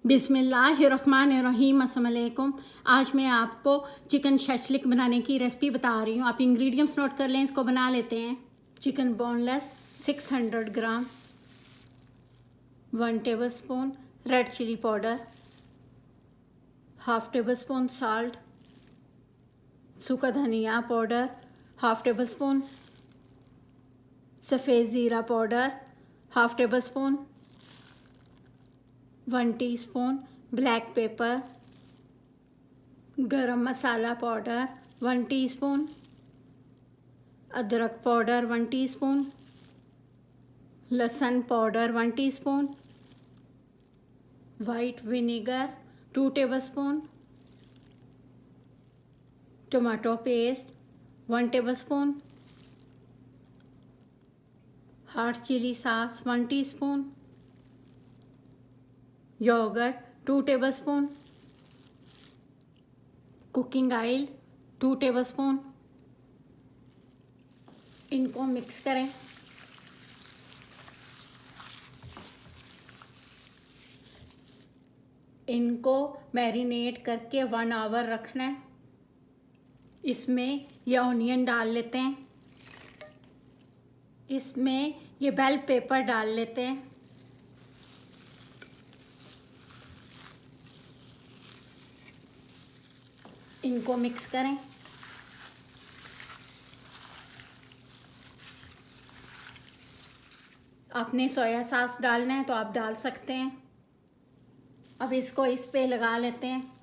बिस्मिल्लाहिर्रहमानिर्रहीम। अस्सलाम वालेकुम। आज मैं आपको चिकन शशलिक बनाने की रेसिपी बता रही हूँ। आप इंग्रेडिएंट्स नोट कर लें, इसको बना लेते हैं। Chicken boneless 600 gram, 1 tablespoon red chilli powder, half tablespoon salt, सूखा धनिया पाउडर हाफ टेबलस्पून, सफ़ेद ज़ीरा powder half tablespoon, 1 teaspoon black pepper, garam masala powder 1 teaspoon, अदरक पाउडर 1 टीस्पून, लहसुन powder 1 teaspoon, white vinegar 2 tablespoon, tomato paste 1 tablespoon, hot chilli sauce 1 teaspoon, yogurt 2 tablespoon, cooking oil 2 tablespoon. इनको mix करें। इनको marinate करके 1 our रखना है। इसमें ये ऑनियन डाल लेते हैं, इसमें ये बेल पेपर डाल लेते हैं, इनको मिक्स करें। आपने सोया सॉस डालना है तो आप डाल सकते हैं। अब इसको इस पे लगा लेते हैं।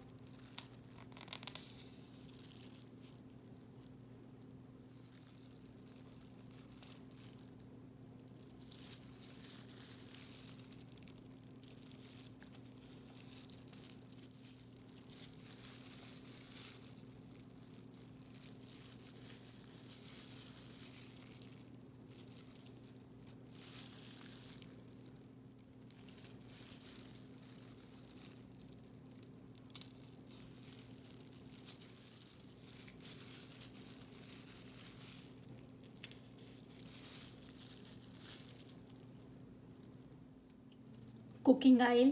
कुकिंग ऑयल,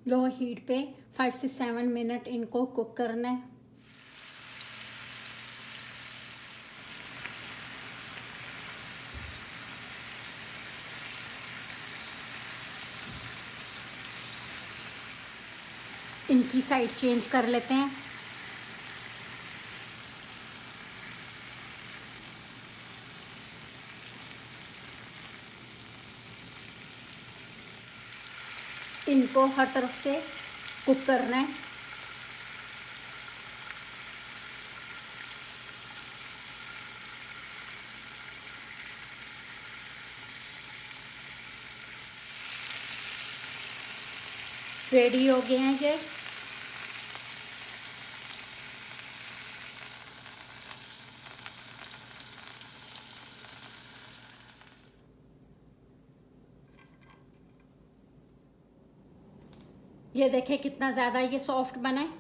लो हीट पे 5 से 7 मिनट इनको कुक करना है। इनकी साइड चेंज कर लेते हैं। इनको हर तरफ से कुक करना है। रेडी हो गए हैं ये देखें कितना ज़्यादा ये सॉफ्ट बना है।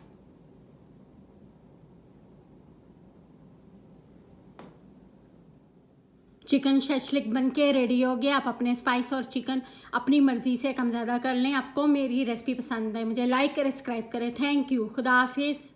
चिकन शशलिक बन के रेडी हो गया। आप अपने स्पाइस और चिकन अपनी मर्ज़ी से कम ज़्यादा कर लें। आपको मेरी रेसिपी पसंद है, मुझे लाइक करें, सब्सक्राइब करें। Thank you. खुदा हाफिज़।